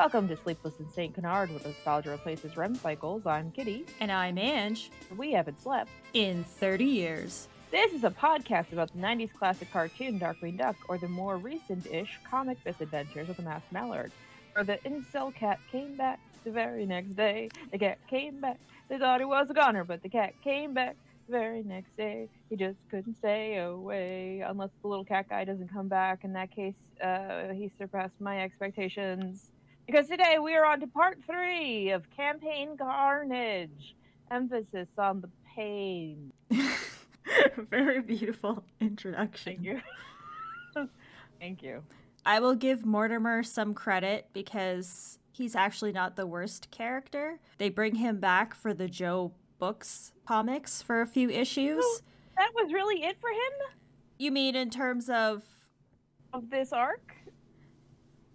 Welcome to Sleepless in St. Canard, where nostalgia replaces REM cycles. I'm Kitty. And I'm Anj. We haven't slept in 30 years. This is a podcast about the 90s classic cartoon Darkwing Duck, or the more recent-ish comic misadventures of the masked mallard, where the incel cat came back the very next day. The cat came back. They thought he was a goner, but the cat came back the very next day. He just couldn't stay away. Unless the little cat guy doesn't come back. In that case, he surpassed my expectations. Because today we are on to part 3 of Campaign Carnage. Emphasis on the pain. Very beautiful introduction. Thank you. Thank you. I will give Mortimer some credit because he's actually not the worst character. They bring him back for the Joe Books comics for a few issues. So that was really it for him? You mean in terms of this arc?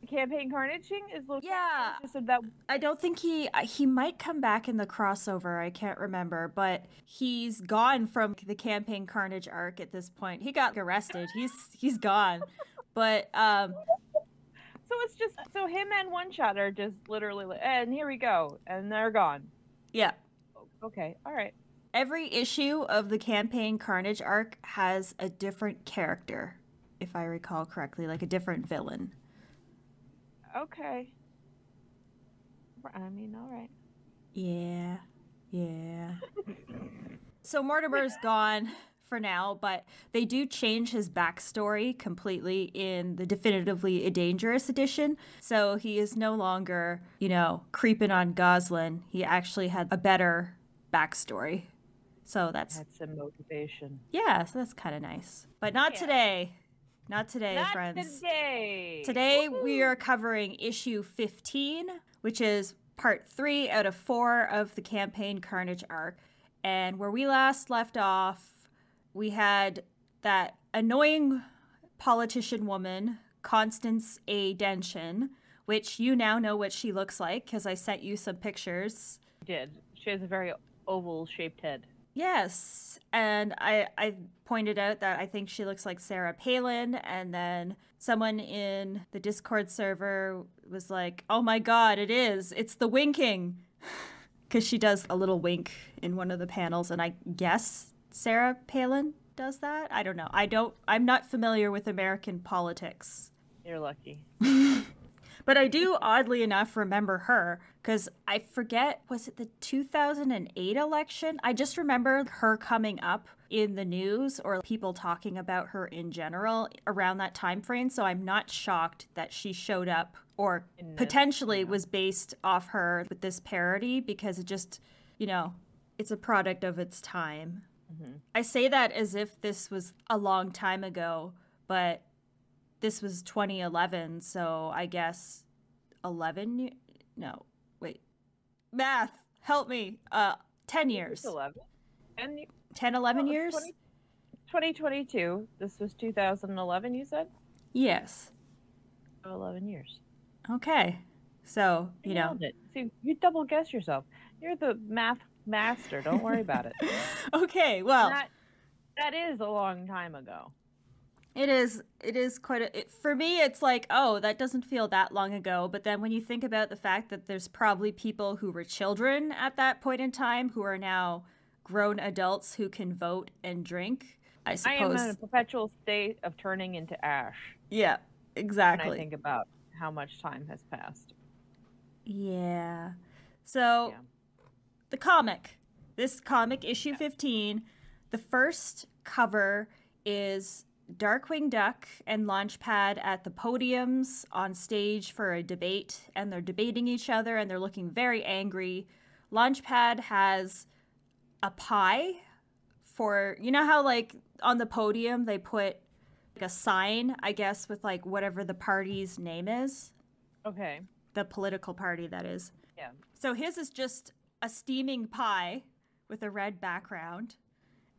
Campaign Carnaging is just that. I don't think he might come back in the crossover. I can't remember, but he's gone from the Campaign Carnage arc at this point. He got arrested. He's gone. But so it's just him and One Shot are just literally, and here we go, and they're gone. Yeah. Okay. All right. Every issue of the Campaign Carnage arc has a different character, if I recall correctly, like a different villain. Okay. I mean, all right. Yeah. So Mortimer's gone for now, but they do change his backstory completely in the Definitively Dangerous edition. So he is no longer, creeping on Gosalyn. He actually had a better backstory. So that's some motivation. Yeah, so that's kind of nice. But not today. Not today, friends. Today we are covering issue 15, which is part 3 out of 4 of the Campaign Carnage arc. And where we last left off, we had that annoying politician woman, Constance A. Densham, which you now know what she looks like because I sent you some pictures. I did. She has a very oval-shaped head. Yes, and I pointed out that I think she looks like Sarah Palin, and then someone in the Discord server was like, oh my god, it's the winking, because she does a little wink in one of the panels, and I guess Sarah Palin does that? I don't know. I'm not familiar with American politics. You're lucky. But I do, oddly enough, remember her, because I forget, was it the 2008 election? I just remember her coming up in the news or people talking about her in general around that time frame, so I'm not shocked that she showed up or potentially was based off her with this parody, because it just, it's a product of its time. Mm-hmm. I say that as if this was a long time ago, but this was 2011, so I guess 10 math, help me, 10 years. 11 years? 2022, this was 2011, you said? Yes. 11 years. Okay, so, you know. See, you double guess yourself. You're the math master, don't worry about it. Okay, well. That is a long time ago. It is quite for me, it's like, oh, that doesn't feel that long ago. But then when you think about the fact that there's probably people who were children at that point in time who are now grown adults who can vote and drink, I suppose. I am in a perpetual state of turning into ash. Yeah, exactly. When I think about how much time has passed. Yeah. So, the comic. This comic, issue 15, the first cover is Darkwing Duck and Launchpad at the podiums on stage for a debate, and they're debating each other and they're looking very angry. Launchpad has a pie for, how like on the podium they put like a sign, I guess, with like whatever the party's name is. Okay. The political party, that is. Yeah. So his is just a steaming pie with a red background,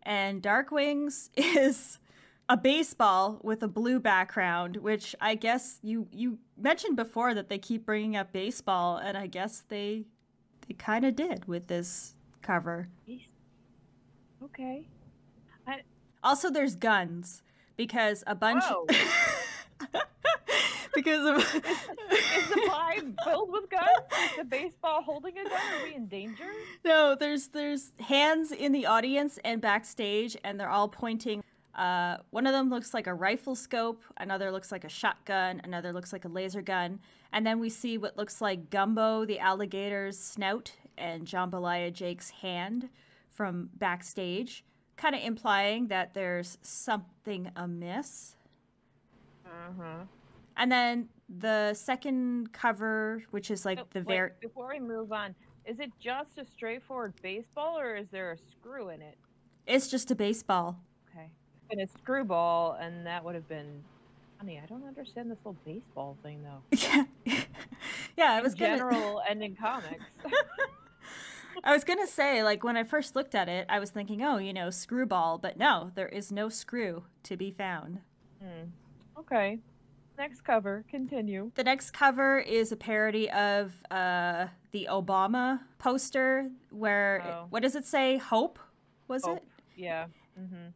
and Darkwing's is a baseball with a blue background, which I guess you mentioned before that they keep bringing up baseball, and I guess they kind of did with this cover. Okay. Also, there's guns, because a bunch because of Is the pie filled with guns? Is the baseball holding a gun? Are we in danger? No, there's hands in the audience and backstage, and they're all pointing. One of them looks like a rifle scope, another looks like a shotgun, another looks like a laser gun, and then we see what looks like Gumbo the alligator's snout and Jambalaya Jake's hand from backstage, kind of implying that there's something amiss. And then the second cover, which is like before we move on, is it just a straightforward baseball, or is there a screw in it? It's just a baseball. Okay. And a screwball, and that would have been funny. I don't understand this whole baseball thing, though. Yeah, I was general and in comics. I was gonna say, like, when I first looked at it, I was thinking, oh, you know, screwball, but no, there is no screw to be found. Okay. Next cover, continue. The next cover is a parody of the Obama poster where, what does it say? Hope, was Hope. It? Yeah.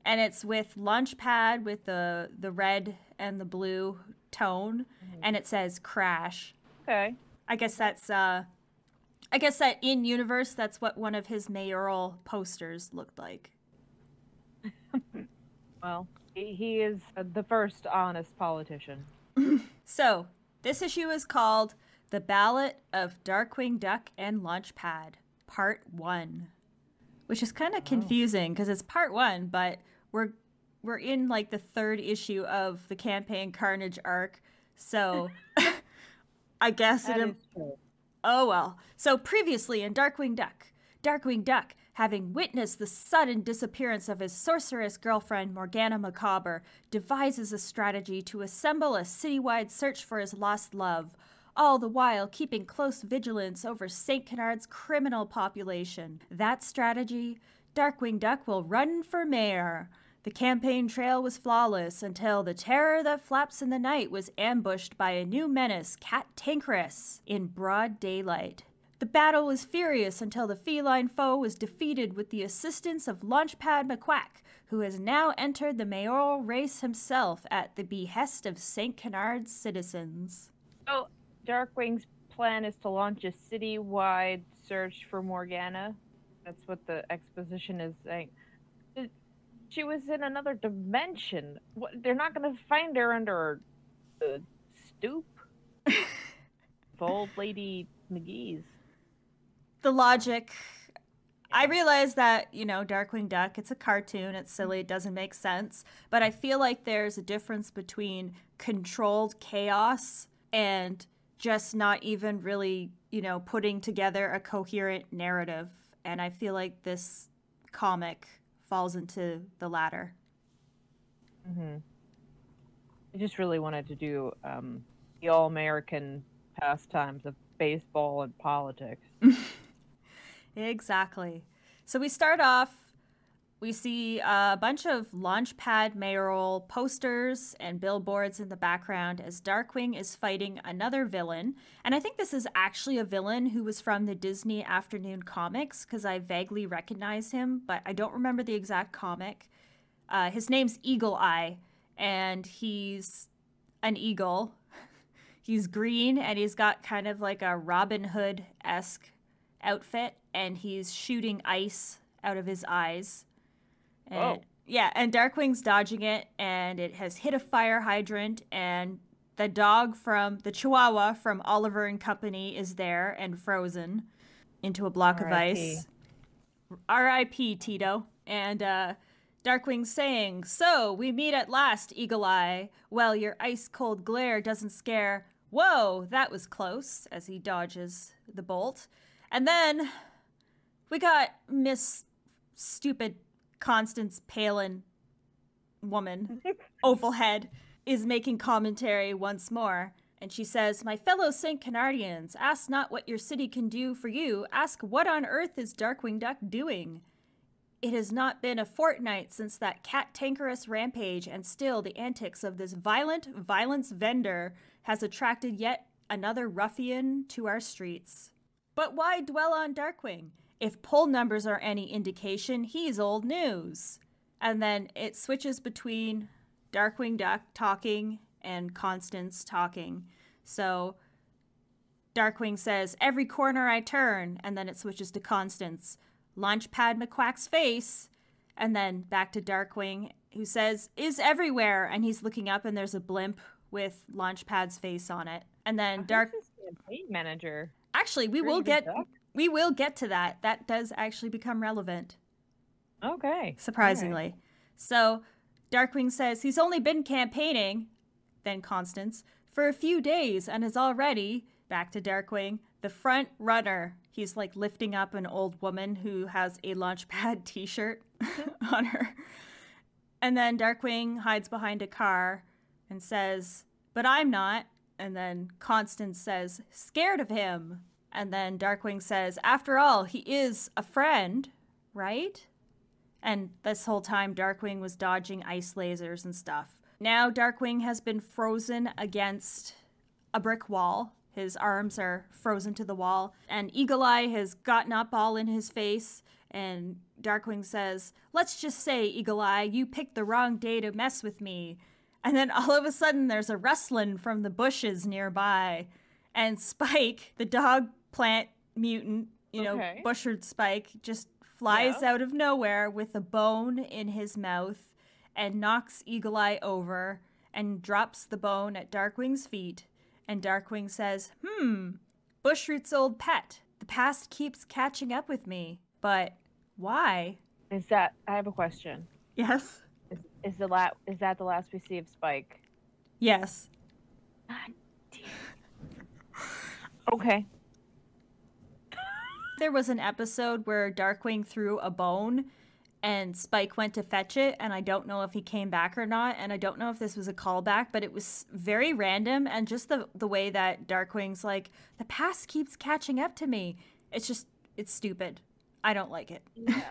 And it's with Launchpad with the red and the blue tone, and it says crash. Okay. I guess that in universe, that's what one of his mayoral posters looked like. Well, he is the first honest politician. So, this issue is called The Ballad of Darkwing Duck and Launchpad, Part 1. Which is kind of confusing because it's Part 1, but we're in like the third issue of the Campaign Carnage arc. So, I guess that is true. Oh well. So previously in Darkwing Duck, having witnessed the sudden disappearance of his sorceress girlfriend Morgana Macabre, devises a strategy to assemble a citywide search for his lost love, all the while keeping close vigilance over St. Canard's criminal population. That strategy, Darkwing Duck will run for mayor. The campaign trail was flawless until the terror that flaps in the night was ambushed by a new menace, Cat Tankerous, in broad daylight. The battle was furious until the feline foe was defeated with the assistance of Launchpad McQuack, who has now entered the mayoral race himself at the behest of St. Canard's citizens. So, Darkwing's plan is to launch a citywide search for Morgana. That's what the exposition is saying. She was in another dimension. What, they're not going to find her under the stoop? Old Lady McGee's. The logic. I realize that, you know, Darkwing Duck, it's a cartoon, it's silly, it doesn't make sense. But I feel like there's a difference between controlled chaos and just not even really, you know, putting together a coherent narrative. And I feel like this comic falls into the latter. I just really wanted to do the all-American pastimes of baseball and politics. Exactly. So we start off, we see a bunch of Launchpad mayoral posters and billboards in the background as Darkwing is fighting another villain. And I think this is actually a villain who was from the Disney Afternoon comics, because I vaguely recognize him, but I don't remember the exact comic. His name's Eagle Eye, and he's an eagle. He's green, and he's got kind of like a Robin Hood-esque outfit, and he's shooting ice out of his eyes. And, yeah, and Darkwing's dodging it, and it has hit a fire hydrant, and the dog from the Chihuahua from Oliver and Company is there and frozen into a block of ice. R.I.P. Tito. And Darkwing's saying, "So, we meet at last, Eagle Eye. Well, your ice-cold glare doesn't scare. Whoa, that was close," as he dodges the bolt. And then we got Miss Stupid Constance Palin woman, oval head, is making commentary once more. And she says, "My fellow St. Canardians, ask not what your city can do for you. Ask what on earth is Darkwing Duck doing? It has not been a fortnight since that Cat Tankerous rampage, and still the antics of this violence vendor has attracted yet another ruffian to our streets. But why dwell on Darkwing? If poll numbers are any indication, he's old news." And then it switches between Darkwing Duck talking and Constance talking. So Darkwing says, every corner I turn, and then it switches to Constance. Launchpad McQuack's face, and then back to Darkwing, who says, is everywhere, and he's looking up and there's a blimp with Launchpad's face on it. And then campaign manager. Actually, we will get to that. That does actually become relevant. Okay. Surprisingly. Right. So Darkwing says he's only been campaigning, then Constance, for a few days and is already, back to Darkwing, the front runner. He's like lifting up an old woman who has a Launchpad t-shirt on her. And then Darkwing hides behind a car and says, but I'm not. And then Constance says, scared of him. And then Darkwing says, after all, he is a friend, right? And this whole time, Darkwing was dodging ice lasers and stuff. Now Darkwing has been frozen against a brick wall. His arms are frozen to the wall. And Eagle Eye has gotten up all in his face. And Darkwing says, let's just say, Eagle Eye, you picked the wrong day to mess with me. And then all of a sudden, there's a rustling from the bushes nearby. And Spike, the dog plant mutant, Bushard Spike, just flies out of nowhere with a bone in his mouth and knocks Eagle Eye over and drops the bone at Darkwing's feet. And Darkwing says, Bushroot's old pet. The past keeps catching up with me. But why? I have a question. Yes? Is that the last we see of Spike? Yes. God damn. Okay. There was an episode where Darkwing threw a bone and Spike went to fetch it, and I don't know if he came back or not, and I don't know if this was a callback, but it was very random, and just the way that Darkwing's like, the past keeps catching up to me. It's stupid. I don't like it. Yeah,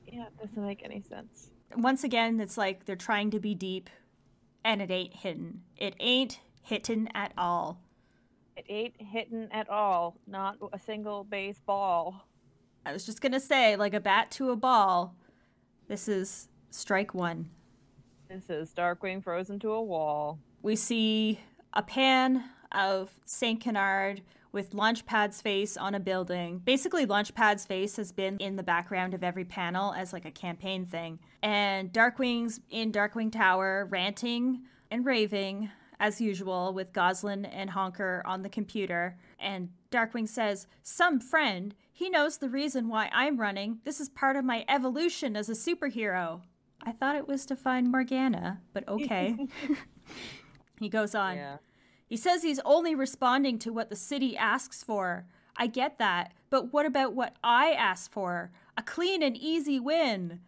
it doesn't make any sense. Once again, it's like they're trying to be deep, and it ain't hidden. It ain't hittin' at all. It ain't hitting at all. Not a single baseball. I was just gonna say, like a bat to a ball. This is strike one. This is Darkwing frozen to a wall. We see a pan of St. Canard with Launchpad's face on a building. Basically, Launchpad's face has been in the background of every panel as like a campaign thing. And Darkwing's in Darkwing Tower ranting and raving as usual with Gosalyn and Honker on the computer. And Darkwing says, some friend, he knows the reason why I'm running. This is part of my evolution as a superhero. I thought it was to find Morgana, but okay. He goes on. Yeah. He says he's only responding to what the city asks for. I get that, but what about what I asked for? A clean and easy win.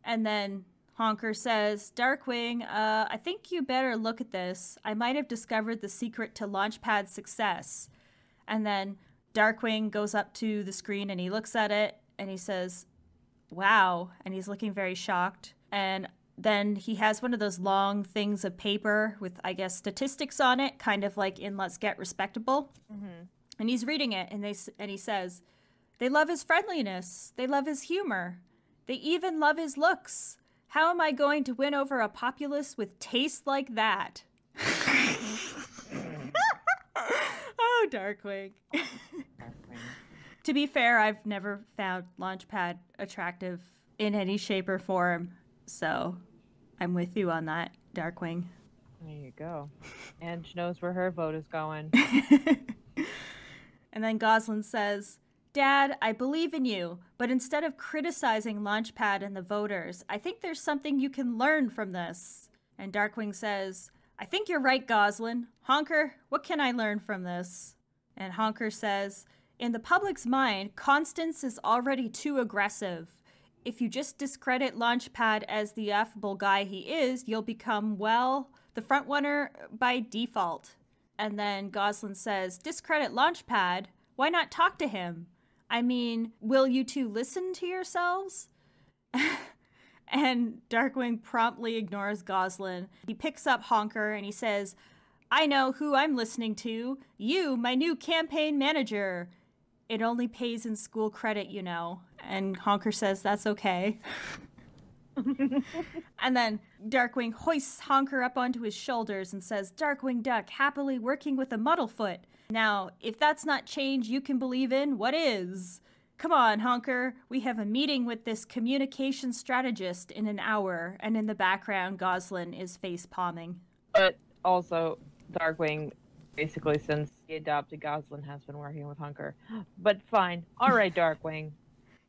And then Honker says, Darkwing, I think you better look at this. I might have discovered the secret to Launchpad's success. And then Darkwing goes up to the screen and he looks at it and he says, wow. And he's looking very shocked. And then he has one of those long things of paper with, I guess, statistics on it, kind of like in Let's Get Respectable. Mm-hmm. And he's reading it and he says, they love his friendliness. They love his humor. They even love his looks. How am I going to win over a populace with taste like that? Oh, Darkwing. To be fair, I've never found Launchpad attractive in any shape or form, so I'm with you on that, Darkwing. There you go. Anj knows where her vote is going. And then Gosalyn says, Dad, I believe in you, but instead of criticizing Launchpad and the voters, I think there's something you can learn from this. And Darkwing says, I think you're right, Gosalyn. Honker, what can I learn from this? And Honker says, in the public's mind, Constance is already too aggressive. If you just discredit Launchpad as the affable guy he is, you'll become, well, the frontrunner by default. And then Gosalyn says, discredit Launchpad? Why not talk to him? I mean, will you two listen to yourselves? And Darkwing promptly ignores Gosalyn. He picks up Honker and he says, I know who I'm listening to. You, my new campaign manager. It only pays in school credit, you know. And Honker says, that's okay. And then Darkwing hoists Honker up onto his shoulders and says, Darkwing Duck, happily working with a Muddlefoot. Now, if that's not change you can believe in, what is? Come on, Honker. We have a meeting with this communication strategist in an hour. And in the background, Gosalyn is face-palming. But also, Darkwing, basically since he adopted Gosalyn, has been working with Honker. But fine. All right, Darkwing.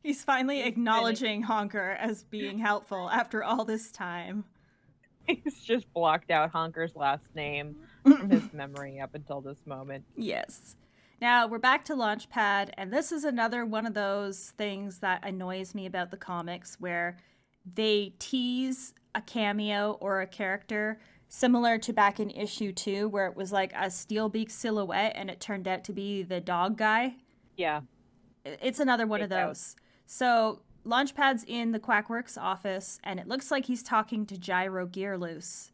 He's finally acknowledging Honker as being helpful after all this time. He's just blocked out Honker's last name from his memory up until this moment. Yes. Now, we're back to Launchpad, and this is another one of those things that annoys me about the comics, where they tease a cameo or a character similar to back in issue 2, where it was like a Steelbeak silhouette, and it turned out to be the dog guy. Yeah. It's another one of those. So, Launchpad's in the Quackworks office, and it looks like he's talking to Gyro Gearloose.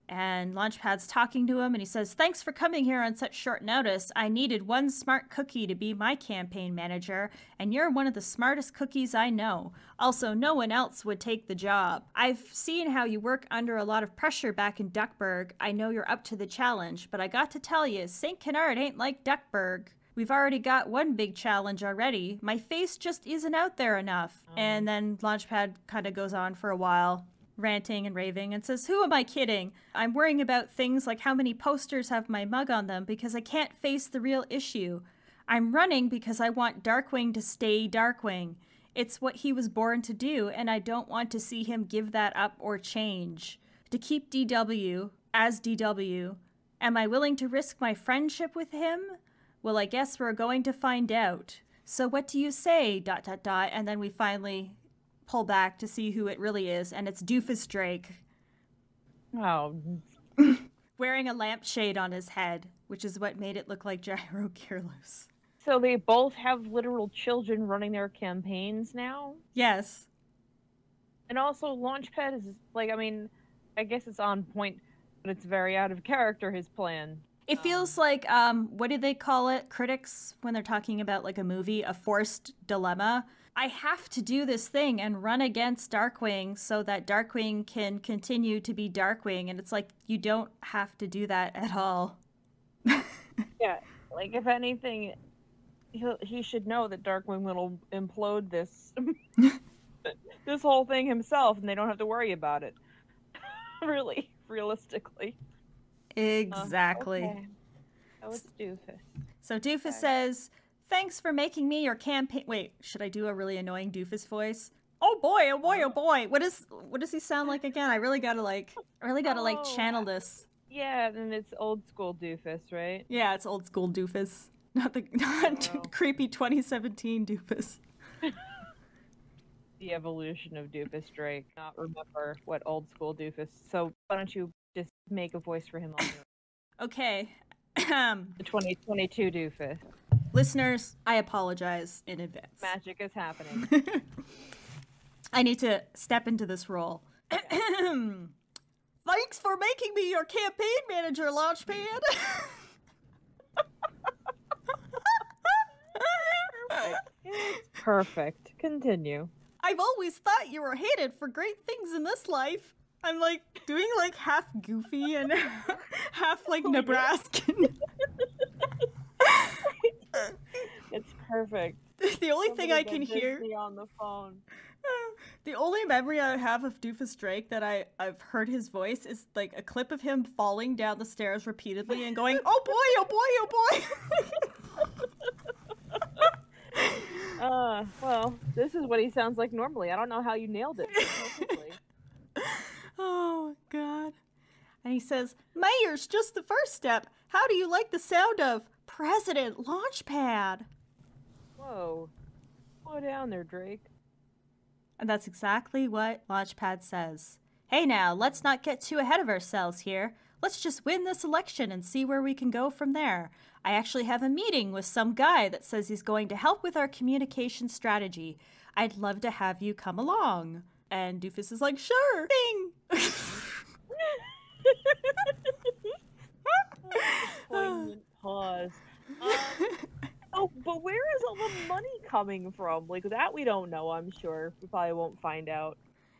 And Launchpad's talking to him, and he says, thanks for coming here on such short notice. I needed one smart cookie to be my campaign manager, and you're one of the smartest cookies I know. Also, no one else would take the job. I've seen how you work under a lot of pressure back in Duckburg. I know you're up to the challenge, but I got to tell you, St. Canard ain't like Duckburg. We've already got one big challenge already. My face just isn't out there enough. And then Launchpad kind of goes on for a while, ranting and raving, and says, who am I kidding? I'm worrying about things like how many posters have my mug on them because I can't face the real issue. I'm running because I want Darkwing to stay Darkwing. It's what he was born to do, and I don't want to see him give that up or change. To keep DW as DW, am I willing to risk my friendship with him? Well, I guess we're going to find out. So what do you say, ... And then we finally pull back to see who it really is, and it's Doofus Drake. Oh. Wearing a lampshade on his head, which is what made it look like Gyro Gearloose. So they both have literal children running their campaigns now? Yes. And also, Launchpad is, like, I mean, I guess it's on point, but it's very out of character, his plan. It feels like, what do they call it? Critics, when they're talking about, like, a movie, a forced dilemma. I have to do this thing and run against Darkwing so that Darkwing can continue to be Darkwing. And it's like, you don't have to do that at all. Yeah, like, if anything, he should know that Darkwing will implode this this whole thing himself, and they don't have to worry about it. Really, realistically. Exactly. Okay. Oh, it's Doofus. So Doofus says, thanks for making me your campaign... Wait, should I do a really annoying Doofus voice? Oh boy, oh boy, oh boy. What does he sound like again? I really gotta channel this. Yeah, and it's old school Doofus, right? Yeah, it's old school Doofus. Not creepy 2017 Doofus. The evolution of Doofus Drake. Not remember what old school Doofus. So why don't you just make a voice for him on Okay. the 2022 Doofus. Listeners, I apologize in advance. Magic is happening. I need to step into this role. Thanks for making me your campaign manager, Launchpad. It's perfect. Continue. I've always thought you were headed for great things in this life. I'm like doing like half Goofy and half like Nebraskan. It's perfect. The only thing I can hear on the phone. The only memory I have of Doofus Drake that I've heard his voice is like a clip of him falling down the stairs repeatedly and going, oh boy, oh boy, oh boy. Well, this is what he sounds like normally. I don't know how you nailed it. Oh, God. And he says, Mayor's just the first step. How do you like the sound of President Launchpad? Whoa. Slow down there, Drake. And that's exactly what Launchpad says. Hey now, let's not get too ahead of ourselves here. Let's just win this election and see where we can go from there. I actually have a meeting with some guy that says he's going to help with our communication strategy. I'd love to have you come along. And Doofus is like, sure, ding! Poignant pause. Oh, but where is all the money coming from? Like, that we don't know, I'm sure. We probably won't find out.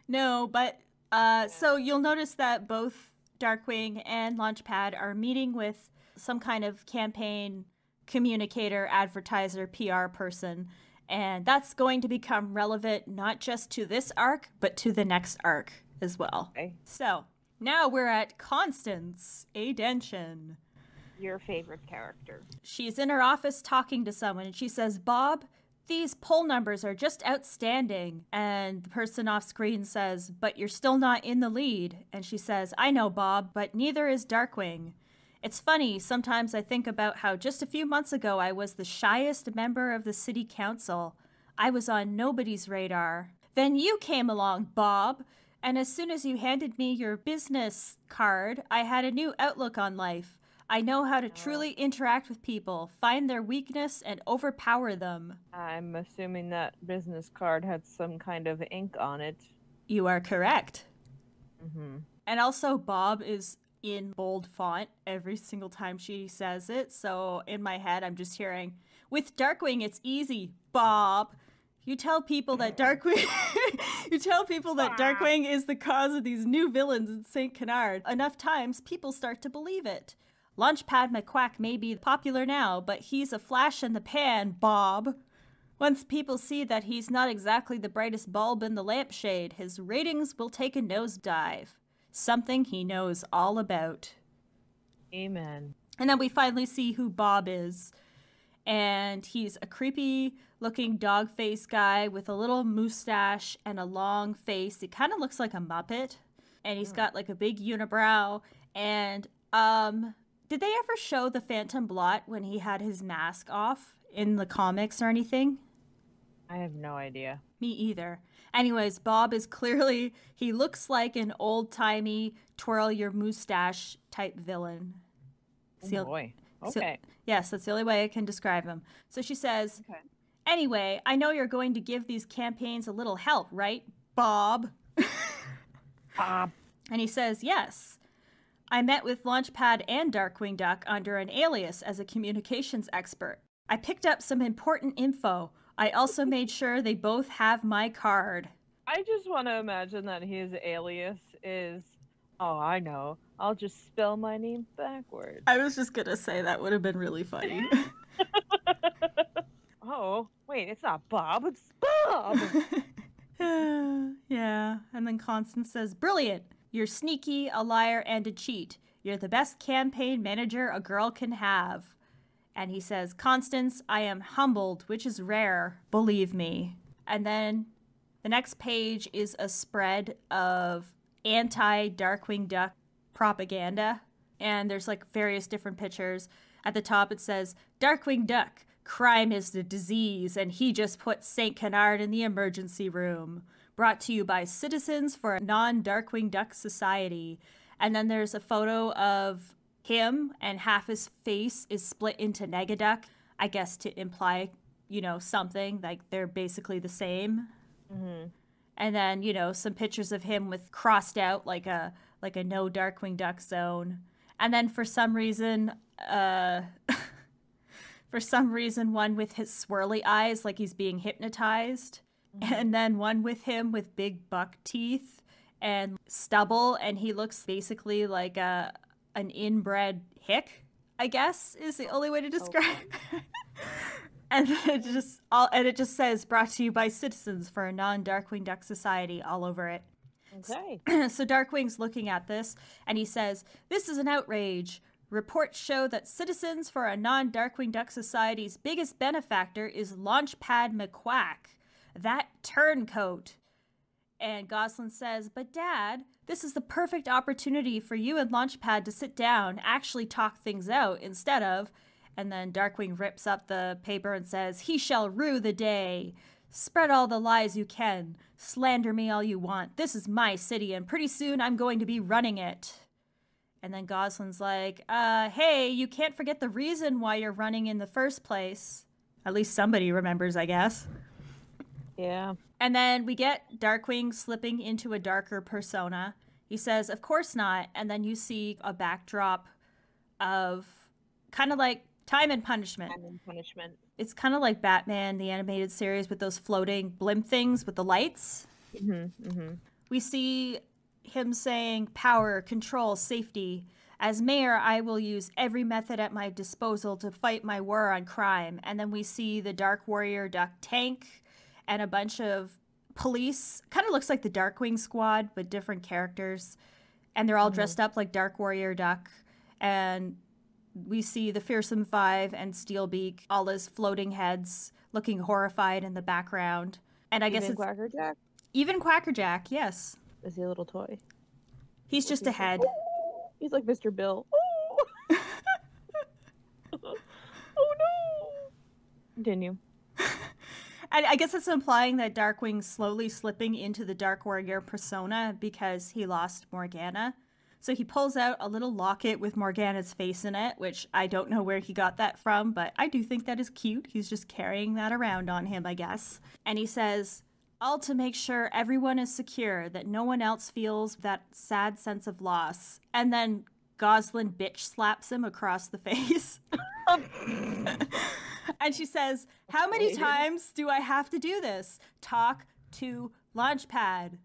No, but So you'll notice that both Darkwing and Launchpad are meeting with some kind of campaign communicator, advertiser, PR person. And that's going to become relevant not just to this arc, but to the next arc as well. Okay. So now we're at Constance, a Denshin. Your favorite character. She's in her office talking to someone, and she says, Bob, these poll numbers are just outstanding. And the person off screen says, but you're still not in the lead. And she says, I know, Bob, but neither is Darkwing. It's funny, sometimes I think about how just a few months ago I was the shyest member of the city council. I was on nobody's radar. Then you came along, Bob, and as soon as you handed me your business card, I had a new outlook on life. I know how to truly interact with people, find their weakness, and overpower them. I'm assuming that business card had some kind of ink on it. You are correct. Mm-hmm. And also, Bob is in bold font every single time she says it. So in my head, I'm just hearing, with Darkwing, it's easy, Bob. You tell people that Darkwing Darkwing is the cause of these new villains in St. Canard. Enough times, people start to believe it. Launchpad McQuack may be popular now, but he's a flash in the pan, Bob. Once people see that he's not exactly the brightest bulb in the lampshade, his ratings will take a nosedive. Something he knows all about. Amen. And then we finally see who Bob is. And he's a creepy-looking dog-faced guy with a little mustache and a long face. He kind of looks like a Muppet. And he's got like a big unibrow. And, did they ever show the Phantom Blot when he had his mask off in the comics or anything? I have no idea. Me either. Anyways, Bob is clearly, he looks like an old-timey twirl your mustache type villain. Oh boy. Okay. Yes, that's the only way I can describe him. So she says, Okay. Anyway, I know you're going to give these campaigns a little help, right, Bob? Bob. And he says, yes. I met with Launchpad and Darkwing Duck under an alias as a communications expert. I picked up some important info. I also made sure they both have my card. I just want to imagine that his alias is, oh, I know, I'll just spell my name backwards. I was just going to say that would have been really funny. Oh, wait, it's not Bob, it's Bob! Yeah, and then Constance says, brilliant! You're sneaky, a liar, and a cheat. You're the best campaign manager a girl can have. And he says, Constance, I am humbled, which is rare, believe me. And then the next page is a spread of anti-Darkwing Duck propaganda. And there's like various different pictures. At the top it says, Darkwing Duck, crime is the disease, and he just put St. Canard in the emergency room. Brought to you by Citizens for a Non-Darkwing Duck Society. And then there's a photo of him, and half his face is split into Negaduck, I guess to imply, something, like they're basically the same. Mm-hmm. And then, some pictures of him with crossed out like a no Darkwing Duck zone. And then for some reason, one with his swirly eyes, like he's being hypnotized. Mm-hmm. And then one with him with big buck teeth and stubble, and he looks basically like an inbred hick, I guess, is the only way to describe it. And it just says, brought to you by Citizens for a Non-Darkwing Duck Society all over it. Okay. So Darkwing's looking at this, and he says, this is an outrage. Reports show that Citizens for a Non-Darkwing Duck Society's biggest benefactor is Launchpad McQuack, that turncoat. And Gosalyn says, but Dad, this is the perfect opportunity for you and Launchpad to sit down, actually talk things out instead of... And then Darkwing rips up the paper and says, he shall rue the day. Spread all the lies you can. Slander me all you want. This is my city, and pretty soon I'm going to be running it. And then Gosalyn's like, hey, you can't forget the reason why you're running in the first place. At least somebody remembers, I guess. Yeah. And then we get Darkwing slipping into a darker persona. He says, of course not. And then you see a backdrop of kind of like Time and Punishment. Time and Punishment. It's kind of like Batman, the animated series, with those floating blimp things with the lights. Mm-hmm. Mm-hmm. We see him saying power, control, safety. As mayor, I will use every method at my disposal to fight my war on crime. And then we see the Dark Warrior Duck tank and a bunch of police. Kind of looks like the Darkwing Squad, but different characters. And they're all dressed up like Dark Warrior Duck. And we see the Fearsome Five and Steelbeak, all his floating heads, looking horrified in the background. And I guess it's Quackerjack? Even Quackerjack, yes. Is he a little toy? He's just a head. Oh, he's like Mr. Bill. Oh! Oh no! Continue. And I guess it's implying that Darkwing's slowly slipping into the Dark Warrior persona because he lost Morgana. So he pulls out a little locket with Morgana's face in it, which I don't know where he got that from, but I do think that is cute. He's just carrying that around on him, I guess. And he says, all to make sure everyone is secure, that no one else feels that sad sense of loss. And then Gosalyn bitch slaps him across the face. And she says, how many times do I have to do this? Talk to Launchpad.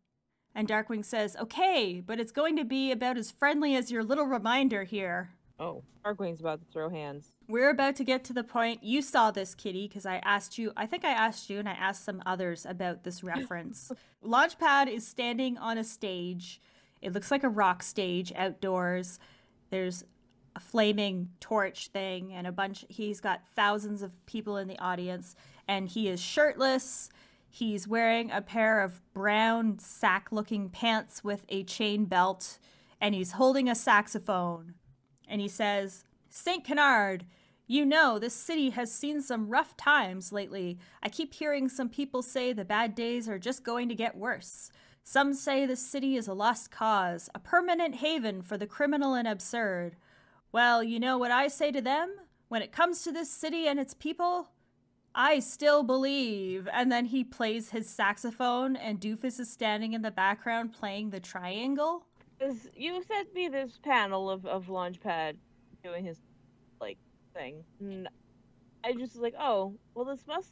And Darkwing says, okay, but it's going to be about as friendly as your little reminder here. Oh, Darkwing's about to throw hands. We're about to get to the point. You saw this, Kitty, because I think I asked you and I asked some others about this reference. Launchpad is standing on a stage. It looks like a rock stage outdoors. There's a flaming torch thing and he's got thousands of people in the audience, and he is shirtless. He's wearing a pair of brown sack-looking pants with a chain belt, and he's holding a saxophone. And he says, St. Canard, you know, this city has seen some rough times lately. I keep hearing some people say the bad days are just going to get worse. Some say this city is a lost cause, a permanent haven for the criminal and absurd. Well, you know what I say to them? When it comes to this city and its people, I still believe. And then he plays his saxophone, and Doofus is standing in the background playing the triangle. You sent me this panel of Launchpad doing his, thing. And I just was like, oh, well, this must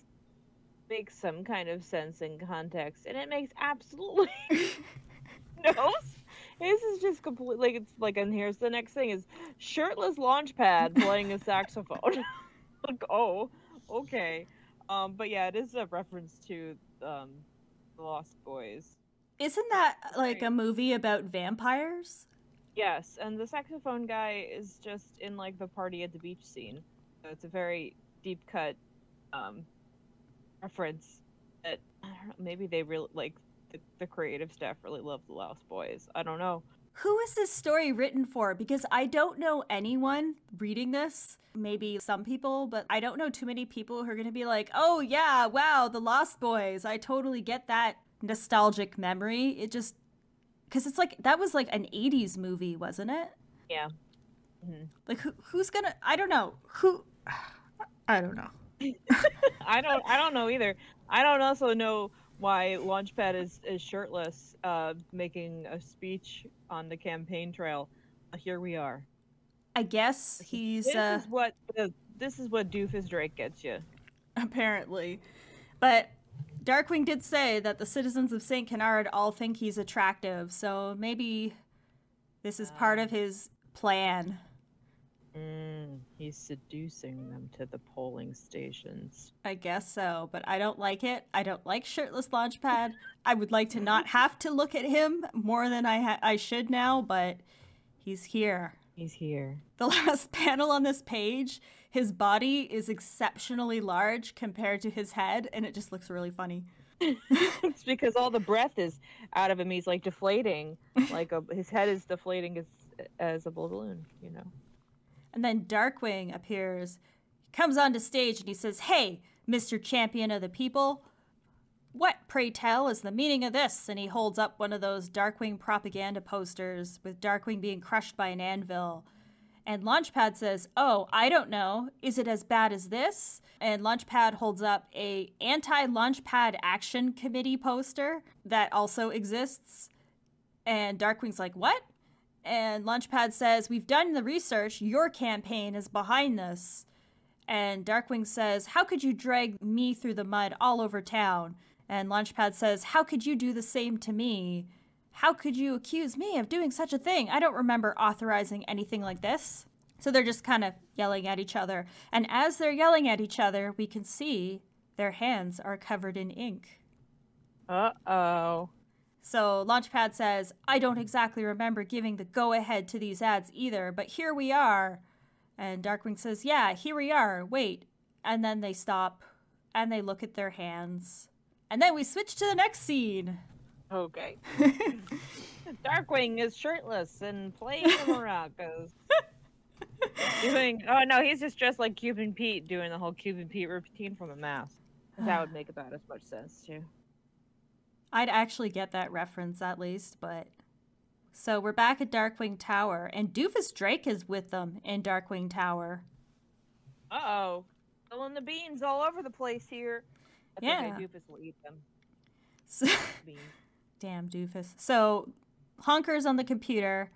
make some kind of sense in context. And it makes absolutely no sense. This is just complete, and here's the next thing is shirtless Launchpad playing a saxophone. Oh, okay. But yeah, it is a reference to the Lost Boys. Isn't that a movie about vampires? Yes, and the saxophone guy is just in the party at the beach scene. So it's a very deep cut reference that I don't know, maybe they really the creative staff really love the Lost Boys. I don't know. Who is this story written for? Because I don't know anyone reading this. Maybe some people, but I don't know too many people who are going to be like, oh yeah, wow, the Lost Boys. I totally get that nostalgic memory. It just, because it's that was an 80s movie, wasn't it? Yeah. Mm-hmm. Who's gonna, I don't know. I don't know. I don't know either. I don't also know why Launchpad is shirtless, making a speech on the campaign trail. Here we are. I guess he's. This is what Doofus Drake gets you. Apparently, but Darkwing did say that the citizens of St. Canard all think he's attractive, so maybe this is part of his plan. He's seducing them to the polling stations. I guess so, but I don't like it. I don't like shirtless Launchpad. I would like to not have to look at him more than I should now, but he's here. He's here. The last panel on this page, his body is exceptionally large compared to his head, and it just looks really funny. It's because all the breath is out of him. He's deflating, his head is deflating as a balloon, you know. And then Darkwing appears, comes onto stage, and he says, hey, Mr. Champion of the People, what, pray tell, is the meaning of this? And he holds up one of those Darkwing propaganda posters with Darkwing being crushed by an anvil. And Launchpad says, oh, I don't know. Is it as bad as this? And Launchpad holds up a anti-Launchpad Action Committee poster that also exists. And Darkwing's like, what? And Launchpad says, we've done the research. Your campaign is behind this. And Darkwing says, how could you drag me through the mud all over town? And Launchpad says, how could you do the same to me? how could you accuse me of doing such a thing? I don't remember authorizing anything like this. So they're just kind of yelling at each other. And as they're yelling at each other, we can see their hands are covered in ink. Uh-oh. So Launchpad says, I don't exactly remember giving the go-ahead to these ads either, but here we are. And Darkwing says, yeah, here we are. Wait. And then they stop, and they look at their hands. And then we switch to the next scene. Okay. Darkwing is shirtless and playing the maracas. Oh no, he's just dressed like Cuban Pete doing the whole Cuban Pete routine from The Mask. That would make about as much sense too. I'd actually get that reference at least, but... So we're back at Darkwing Tower, and Doofus Drake is with them in Darkwing Tower. Uh-oh. Spilling the beans all over the place here. That's okay, Doofus will eat them. So, damn Doofus. So Honker's on the computer,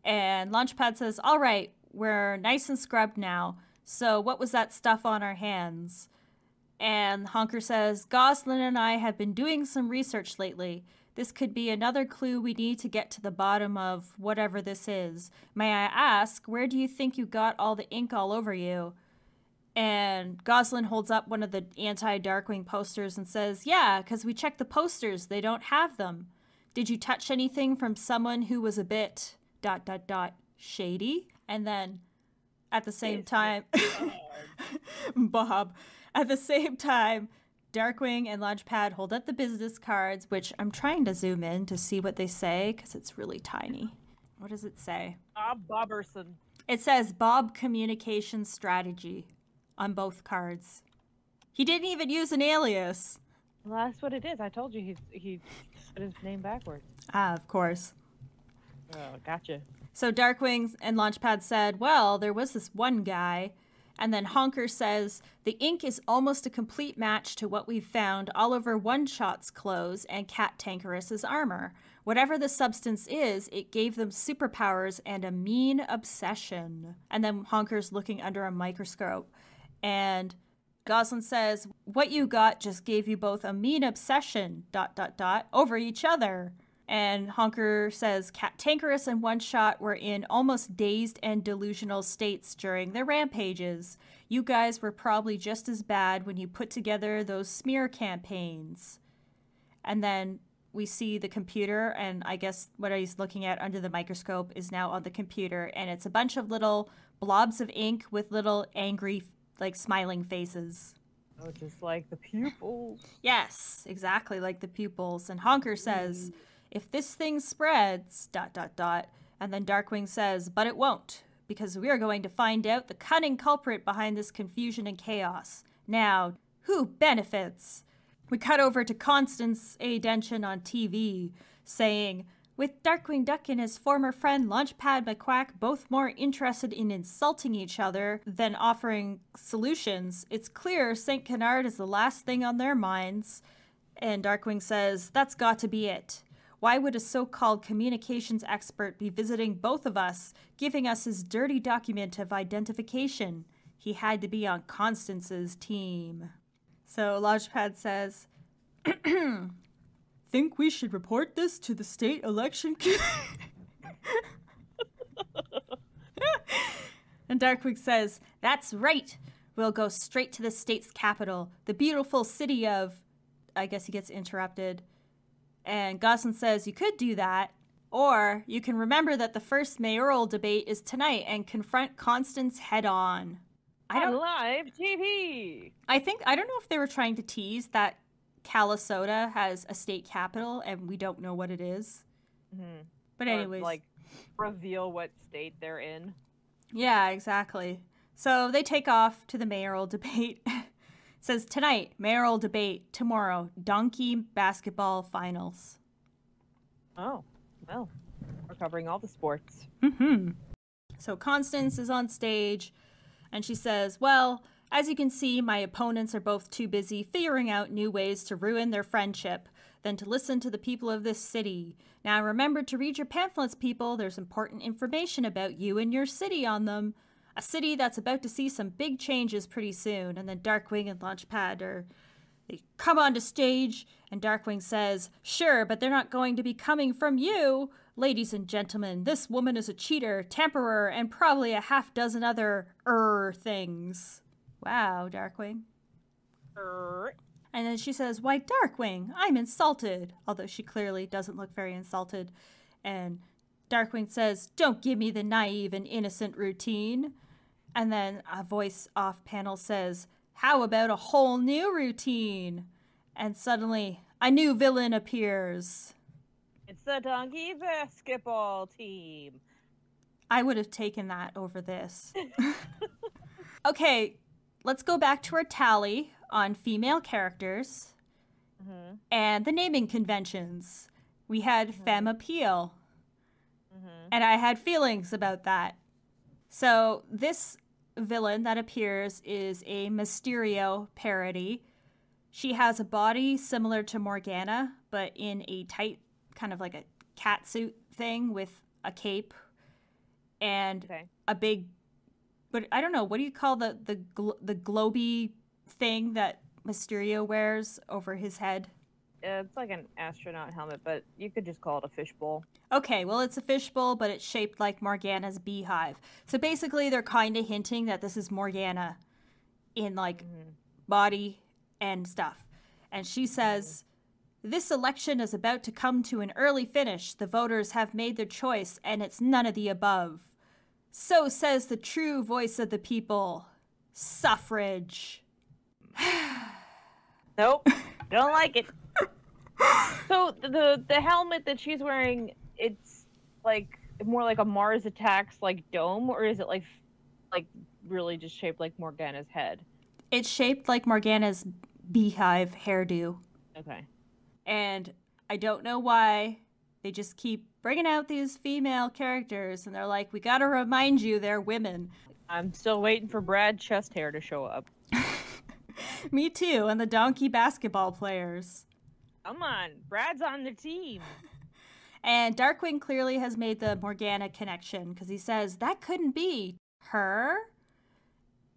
and Launchpad says, all right, we're nice and scrubbed now. So what was that stuff on our hands? And Honker says, Gosalyn and I have been doing some research lately. This could be another clue we need to get to the bottom of whatever this is. May I ask, where do you think you got all the ink all over you? And Gosalyn holds up one of the anti-Darkwing posters and says, yeah, because we checked the posters. They don't have them. Did you touch anything from someone who was a bit ... shady? And then at the same time, Bob, at the same time, Darkwing and Launchpad hold up the business cards, which I'm trying to zoom in to see what they say because it's really tiny. What does it say? Bob Boberson. It says Bob Communication Strategy on both cards. He didn't even use an alias. Well, that's what it is. I told you he put his name backwards. Ah, of course. Oh, gotcha. So Darkwing and Launchpad said, well, there was this one guy. And then Honker says, the ink is almost a complete match to what we've found all over One-Shot's clothes and Cat Tankerus's armor. Whatever the substance is, it gave them superpowers and a mean obsession. And then Honker's looking under a microscope. And Gosalyn says, what you got just gave you both a mean obsession, ... over each other. And Honker says Cat Tankerus and One-Shot were in almost dazed and delusional states during their rampages. You guys were probably just as bad when you put together those smear campaigns. And then we see the computer, and I guess what he's looking at under the microscope is now on the computer, and it's a bunch of little blobs of ink with little angry, like, smiling faces. Oh, just like the pupils. Yes, exactly like the pupils. And Honker says... if this thing spreads, ... And then Darkwing says, but it won't, because we are going to find out the cunning culprit behind this confusion and chaos. Now, who benefits? We cut over to Constance A. Denchen on TV, saying, with Darkwing Duck and his former friend Launchpad McQuack both more interested in insulting each other than offering solutions, it's clear St. Canard is the last thing on their minds. And Darkwing says, that's got to be it. Why would a so-called communications expert be visiting both of us, giving us his dirty document of identification? He had to be on Constance's team. So Launchpad says, think we should report this to the state election And Darkwing says, that's right. We'll go straight to the state's capital, the beautiful city of... I guess he gets interrupted. And Gosalyn says, you could do that, or you can remember that the first mayoral debate is tonight and confront Constance head on. On live TV. I don't know if they were trying to tease that Calisota has a state capital and we don't know what it is. Mm-hmm. But anyways. Or, like, reveal what state they're in. Yeah, exactly. So they take off to the mayoral debate. It says, tonight, mayoral debate. Tomorrow, donkey basketball finals. Oh, well, we're covering all the sports. Mm-hmm. So Constance is on stage, and she says, well, as you can see, my opponents are both too busy figuring out new ways to ruin their friendship than to listen to the people of this city. Now remember to read your pamphlets, people. There's important information about you and your city on them. A city that's about to see some big changes pretty soon. And then Darkwing and Launchpad They come onto stage, and Darkwing says, "Sure, but they're not going to be coming from you. Ladies and gentlemen, this woman is a cheater, tamperer, and probably a half dozen other things." Wow, Darkwing. And then she says, "Why, Darkwing, I'm insulted," although she clearly doesn't look very insulted. And Darkwing says, "Don't give me the naive and innocent routine." And then a voice off panel says, "How about a whole new routine?" And suddenly a new villain appears. It's the donkey basketball team. I would have taken that over this. Okay, let's go back to our tally on female characters and the naming conventions. We had femme appeal, and I had feelings about that. So this villain that appears is a Mysterio parody. She has a body similar to Morgana, but in a tight, kind of like a catsuit thing with a cape and a big, but I don't know, what do you call the globy thing that Mysterio wears over his head? It's like an astronaut helmet, but you could just call it a fishbowl. Okay, well, it's a fishbowl, but it's shaped like Morgana's beehive. So basically, they're kind of hinting that this is Morgana in, like, body and stuff. And she says, "This election is about to come to an early finish. The voters have made their choice, and it's none of the above. So says the true voice of the people, suffrage." Nope, don't like it. So the helmet that she's wearing, it's like more like a Mars Attacks like dome, or is it like really just shaped like Morgana's head? It's shaped like Morgana's beehive hairdo. Okay. And I don't know why they just keep bringing out these female characters, and they're like, "We gotta remind you they're women." I'm still waiting for Brad chest hair to show up. Me too, and the donkey basketball players. Come on, Brad's on the team. And Darkwing clearly has made the Morgana connection, because he says, "That couldn't be her."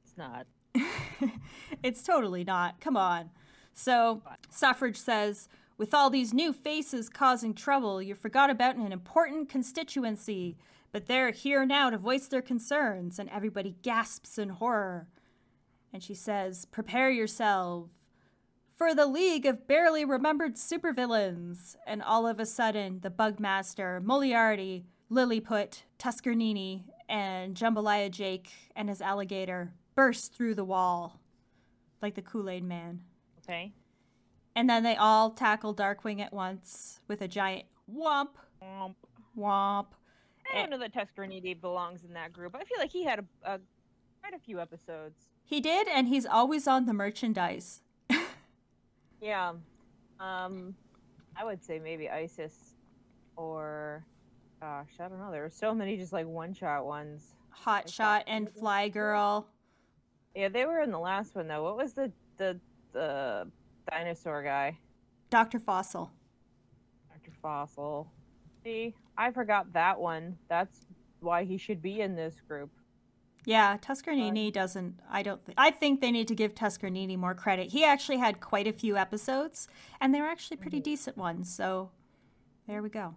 It's not. It's totally not. Come on. So Suffrage says, "With all these new faces causing trouble, you forgot about an important constituency. But they're here now to voice their concerns," and everybody gasps in horror. And she says, "Prepare yourself for the League of Barely Remembered Supervillains." And all of a sudden, the Bugmaster, Moriarty, Lilliput, Tuskerninni, and Jambalaya Jake and his alligator burst through the wall like the Kool-Aid Man. Okay. And then they all tackle Darkwing at once with a giant whomp, Womp. whomp. I don't know that Tuskerninni belongs in that group. I feel like he had quite a few episodes. He did, and he's always on the merchandise. Yeah. I would say maybe Isis or, gosh, I don't know. There were so many just like one-shot ones. Hot Shot and Fly Girl. Yeah, they were in the last one though. What was the dinosaur guy? Dr. Fossil. Dr. Fossil. See, I forgot that one. That's why he should be in this group. Yeah, Tuskerninni doesn't, I think they need to give Tuskerninni more credit. He actually had quite a few episodes, and they were actually pretty decent ones, so there we go.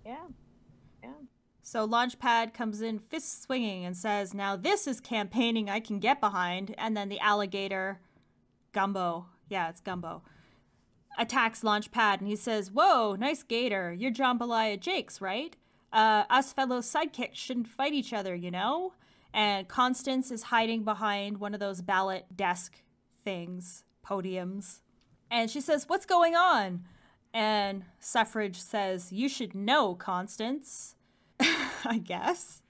Yeah. Yeah. So Launchpad comes in fist swinging and says, "Now this is campaigning I can get behind," and then the alligator, Gumbo, yeah, it's Gumbo, attacks Launchpad, and he says, "Whoa, nice gator, you're Jambalaya Jakes, right? Us fellow sidekicks shouldn't fight each other, you know?" And Constance is hiding behind one of those ballot desk things, podiums. And she says, "What's going on?" And Suffrage says, "You should know, Constance." I guess.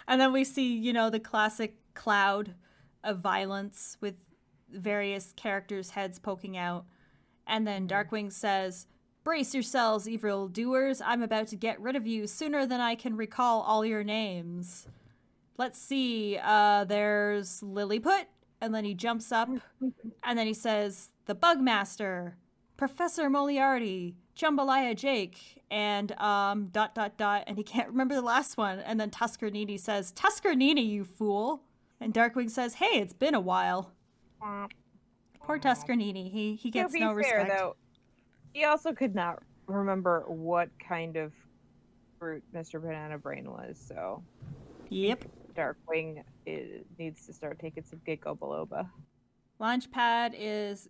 And then we see, you know, the classic cloud of violence with various characters' heads poking out. And then Darkwing says, "Brace yourselves, evil doers. I'm about to get rid of you sooner than I can recall all your names. Let's see. There's Lilliput." And then he jumps up. And then he says, "The Bugmaster, Professor Moriarty, Jambalaya Jake, and ... And he can't remember the last one. And then Tuskerninni says, "Tuskerninni, you fool." And Darkwing says, hey, it's been a while. Poor Tuskerninni. He gets no respect. Fair, though, he also could not remember what kind of fruit Mr. Banana Brain was, so... Yep. Darkwing needs to start taking some ginkgo biloba. Launchpad is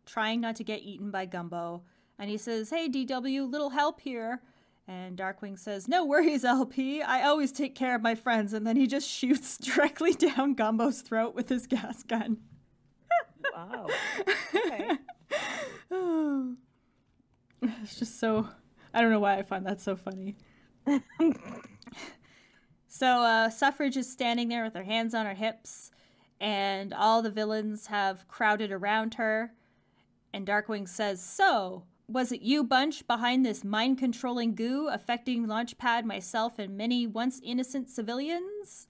trying not to get eaten by Gumbo, and he says, hey, DW, little help here. And Darkwing says, no worries, LP. I always take care of my friends. And then he just shoots directly down Gumbo's throat with his gas gun. Wow. Okay. It's just so... I don't know why I find that so funny. So Suffrage is standing there with her hands on her hips, and all the villains have crowded around her. And Darkwing says, so... was it you, Bunch, behind this mind-controlling goo affecting Launchpad, myself, and many once innocent civilians?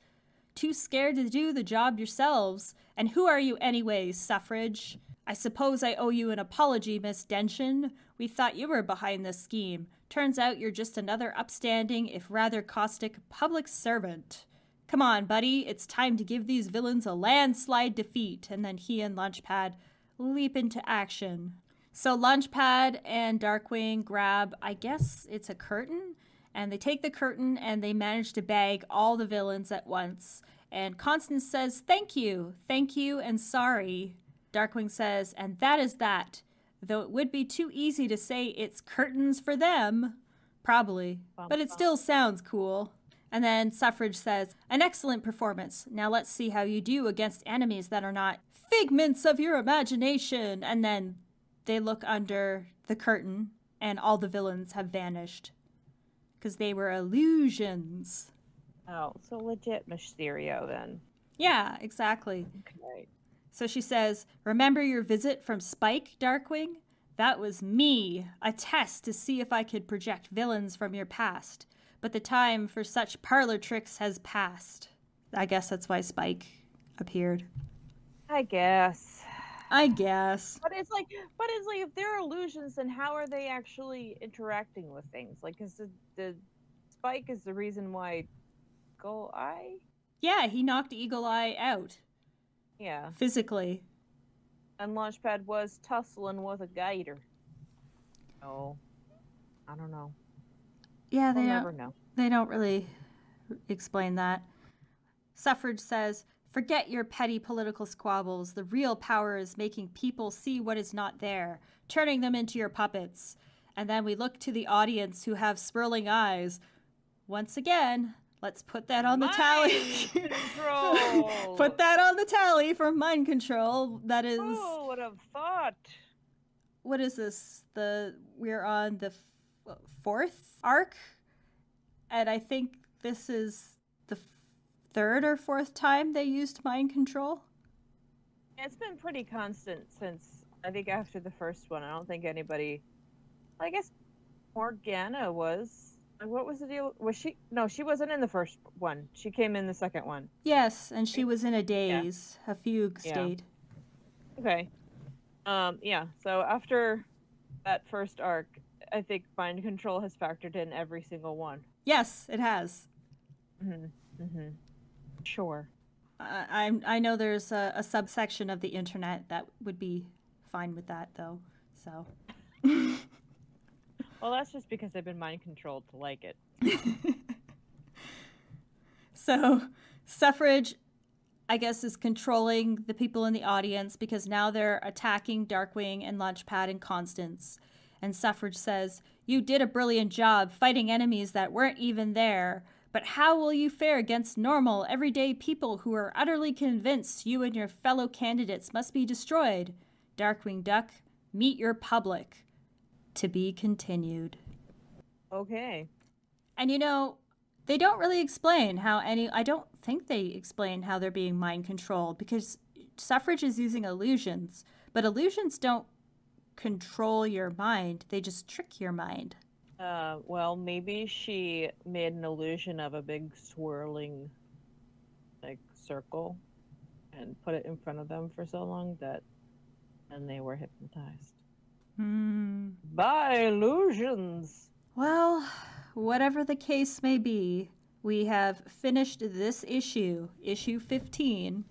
Too scared to do the job yourselves. And who are you anyways, Suffrage? I suppose I owe you an apology, Miss Denshin. We thought you were behind this scheme. Turns out you're just another upstanding, if rather caustic, public servant. Come on, buddy. It's time to give these villains a landslide defeat. And then he and Launchpad leap into action. So Launchpad and Darkwing grab, I guess it's a curtain, and they take the curtain and they manage to bag all the villains at once. And Constance says, thank you, and sorry. Darkwing says, and that is that, though it would be too easy to say it's curtains for them. Probably, but it still sounds cool. And then Suffrage says, an excellent performance. Now let's see how you do against enemies that are not figments of your imagination. And then they look under the curtain, and all the villains have vanished. Because they were illusions. Oh, so legit Mysterio, then. Yeah, exactly. Okay. So she says, remember your visit from Spike, Darkwing? That was me, a test to see if I could project villains from your past. But the time for such parlor tricks has passed. I guess that's why Spike appeared. I guess. But it's like if they're illusions, then how are they actually interacting with things? Like, because the Spike is the reason why Eagle Eye? Yeah, he knocked Eagle Eye out. Yeah. Physically. And Launchpad was tussling with a gator. Oh, I don't know. Yeah, we'll never know. They don't really explain that. Suffrage says, forget your petty political squabbles. The real power is making people see what is not there, turning them into your puppets. And then we look to the audience who have swirling eyes. Once again, let's put that on the tally. Control. Put that on the tally for mind control. That is... Oh, would have thought. What is this? We're on the fourth arc? And I think this is the third or fourth time they used mind control. It's been pretty constant since, I think, after the first one. I don't think anybody... I guess Morgana was... What was the deal? Was she... No, she wasn't in the first one. She came in the second one. Yes, and she was in a daze, a fugue state. Okay. Yeah, so after that first arc, I think mind control has factored in every single one. Yes, it has. Sure. I know there's a subsection of the internet that would be fine with that, though. So. Well, that's just because they've been mind controlled to like it. So, Suffrage, I guess, is controlling the people in the audience because now they're attacking Darkwing and Launchpad and Constance. And Suffrage says, you did a brilliant job fighting enemies that weren't even there. But how will you fare against normal, everyday people who are utterly convinced you and your fellow candidates must be destroyed? Darkwing Duck, meet your public. To be continued. Okay. And they don't really explain how I don't think they explain how they're being mind controlled because Suffrage is using illusions, but illusions don't control your mind. They just trick your mind. Well, maybe she made an illusion of a big swirling, circle and put it in front of them for so long and they were hypnotized. By illusions. Well, whatever the case may be, we have finished this issue, issue 15,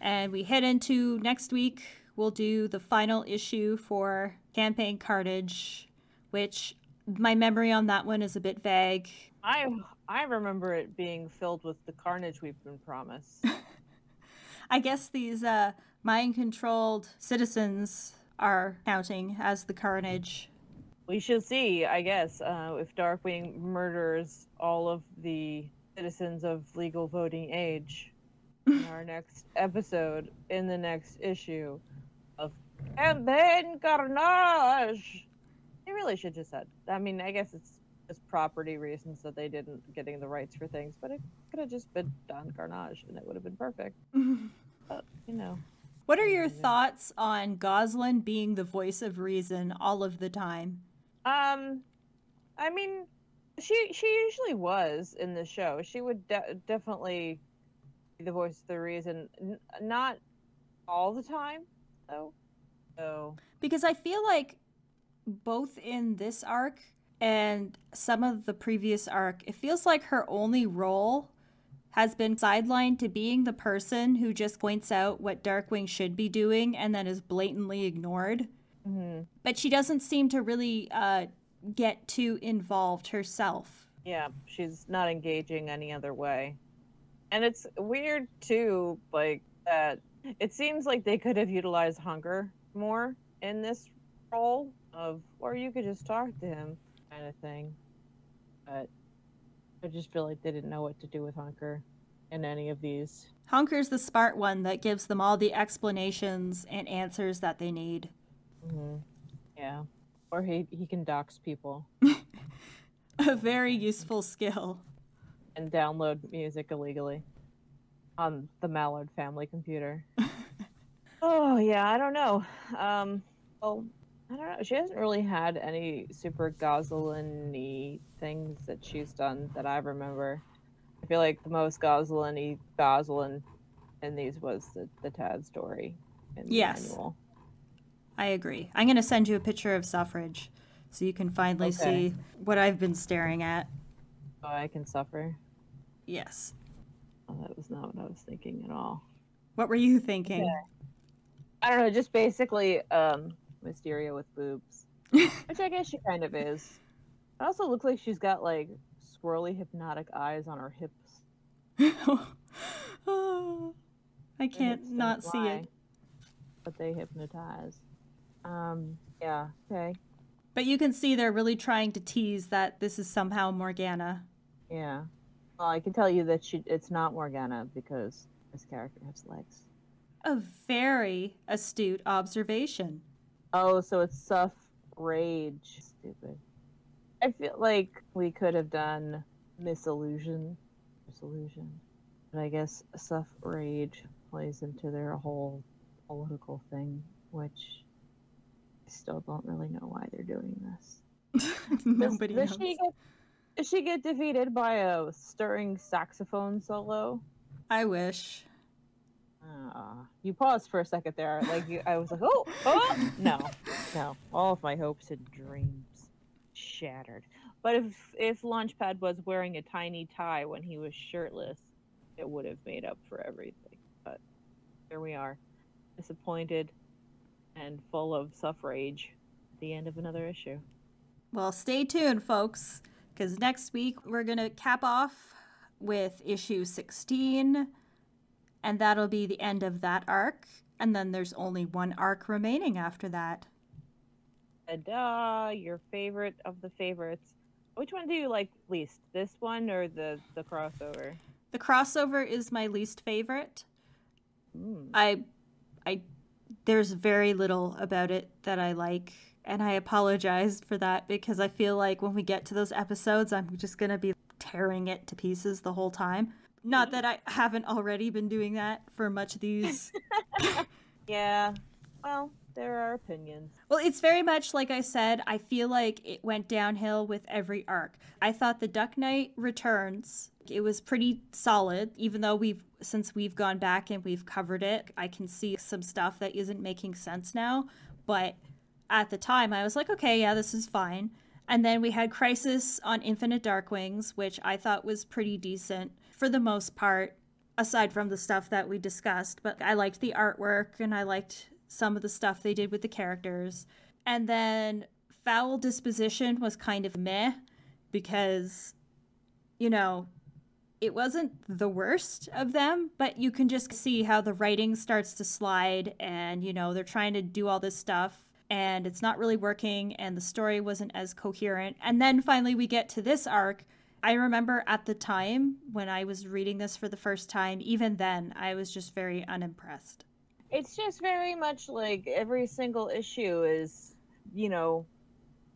and we head into next week. We'll do the final issue for Campaign Carnage, which my memory on that one is a bit vague. I remember it being filled with the carnage we've been promised. I guess these mind-controlled citizens are counting as the carnage. We shall see, I guess, if Darkwing murders all of the citizens of legal voting age in our next episode, in the next issue of Campaign Carnage. They really should just said. I mean, I guess it's just property reasons that they didn't getting the rights for things, but it could have just been done Carnage and it would have been perfect. But, you know. What are your thoughts on Gosalyn being the voice of reason all of the time? I mean, she usually was in the show. She would definitely be the voice of the reason. Not all the time, though. So. Because I feel like both in this arc and some of the previous arc, it feels like her only role has been sidelined to being the person who just points out what Darkwing should be doing and then is blatantly ignored. Mm-hmm. But she doesn't seem to really get too involved herself. Yeah, she's not engaging any other way. And it's weird, too, like, that it seems like they could have utilized Hunger more in this role of, or you could just talk to him kind of thing. But I just feel like they didn't know what to do with Hunker in any of these. Hunker's the smart one that gives them all the explanations and answers that they need. Mm-hmm. Yeah. Or he can dox people. A very useful skill. And download music illegally on the Mallard family computer. Oh, yeah, I don't know. Well, I don't know. She hasn't really had any super Gosalyn-y things that she's done that I remember. I feel like the most Gosalyn in these was the Tad story in the manual. I agree. I'm going to send you a picture of Suffrage so you can finally see what I've been staring at. Oh, I can suffer? Yes. Oh, that was not what I was thinking at all. What were you thinking? Okay. I don't know, just basically Mysteria with boobs. Which I guess she kind of is. It also looks like she's got, like, swirly hypnotic eyes on her hips. Oh, I can't not see it. But they hypnotize. Yeah, okay. But you can see they're really trying to tease that this is somehow Morgana. Yeah. Well, I can tell you that it's not Morgana because this character has legs. A very astute observation. Oh, so it's Suffrage. Stupid. I feel like we could have done Misillusion. But I guess Suffrage plays into their whole political thing, which I still don't really know why they're doing this. Nobody knows. Does she get defeated by a stirring saxophone solo? I wish. You paused for a second there. I was like, oh, no. All of my hopes and dreams shattered. But if Launchpad was wearing a tiny tie when he was shirtless, it would have made up for everything. But here we are, disappointed and full of suffrage at the end of another issue. Well, stay tuned, folks, because next week we're going to cap off with issue 16, and that'll be the end of that arc, and then there's only one arc remaining after that. Your favorite of the favorites. Which one do you like least? This one or the crossover? The crossover is my least favorite. I there's very little about it that I like, and I apologize for that because I feel like when we get to those episodes, I'm just going to be tearing it to pieces the whole time. Not that I haven't already been doing that for much of these. Yeah, well, there are opinions. Well, it's very much like I said, I feel like it went downhill with every arc. I thought the Duck Knight Returns, it was pretty solid, even though since we've gone back and we've covered it, I can see some stuff that isn't making sense now. But at the time, I was like, okay, yeah, this is fine. And then we had Crisis on Infinite Darkwings, which I thought was pretty decent for the most part, aside from the stuff that we discussed. But I liked the artwork and I liked some of the stuff they did with the characters. And then Foul Disposition was kind of meh because, you know, it wasn't the worst of them, but you can just see how the writing starts to slide and, you know, they're trying to do all this stuff and it's not really working and the story wasn't as coherent. And then finally we get to this arc. I remember at the time when I was reading this for the first time, even then I was just very unimpressed. It's just very much like every single issue is, you know,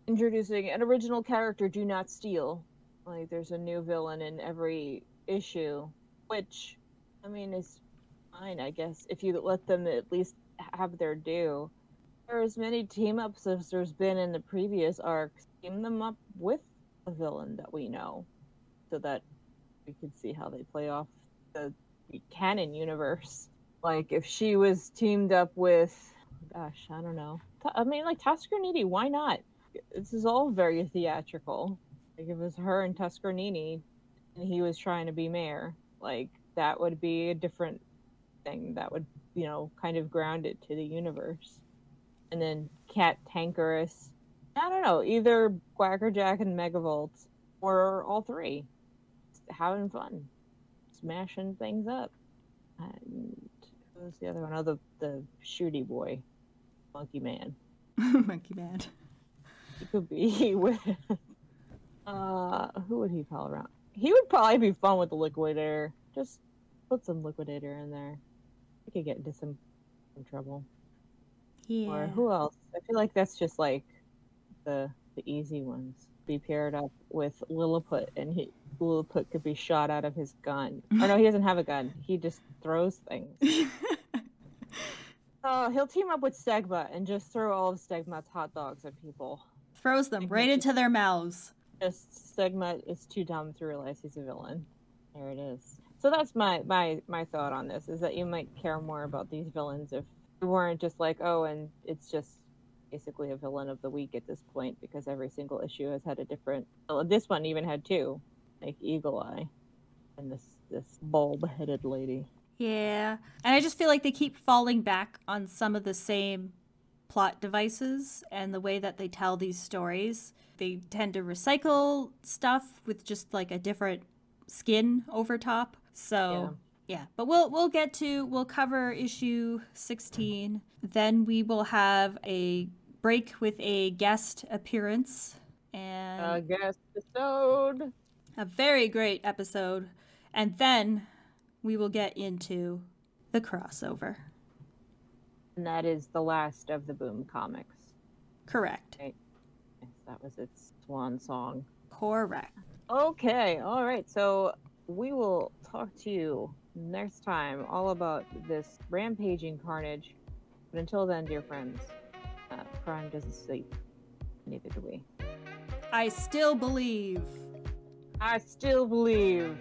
introducing an original character, do not steal. Like there's a new villain in every issue, which, I mean, is fine, I guess, if you let them at least have their due. There are as many team-ups as there's been in the previous arcs. Team them up with a villain that we know, so that we could see how they play off the canon universe. Like, if she was teamed up with, gosh, I don't know. I mean, like, Tuskerninni, why not? This is all very theatrical. Like, if it was her and Tuskerninni, and he was trying to be mayor, like, that would be a different thing. That would, you know, kind of ground it to the universe. And then Cat Tankerous. I don't know, either Quackerjack and Megavolt, or all three. Just having fun. Smashing things up. And who was the other one? Oh, the shooty boy. Monkey Man. Monkey Man. He could be with... who would he pal around? He would probably be fun with the Liquidator. Just put some Liquidator in there. He could get into some trouble. Yeah. Or who else? I feel like that's just like the easy ones. Be paired up with Lilliput, and Lilliput could be shot out of his gun. Or no, he doesn't have a gun. He just throws things. Oh, he'll team up with Stegma and just throw all of Stegma's hot dogs at people. Throws them right into their mouths. Just Stegma is too dumb to realize he's a villain. There it is. So that's my thought on this, is that you might care more about these villains if we weren't just like, oh, and it's just basically a villain of the week at this point, because every single issue has had a different... Well, this one even had two, like Eagle Eye and this bulb-headed lady. Yeah, and I just feel like they keep falling back on some of the same plot devices and the way that they tell these stories. They tend to recycle stuff with just like a different skin over top. So yeah, but we'll cover issue 16. Then we will have a break with a guest appearance and a guest episode. A very great episode. And then we will get into the crossover. And that is the last of the Boom comics. Correct. Right. Yes, that was its swan song. Correct. Okay, all right. So we will talk to you next time all about this rampaging Carnage. But until then, dear friends, crime doesn't sleep. Neither do we. I still believe. I still believe.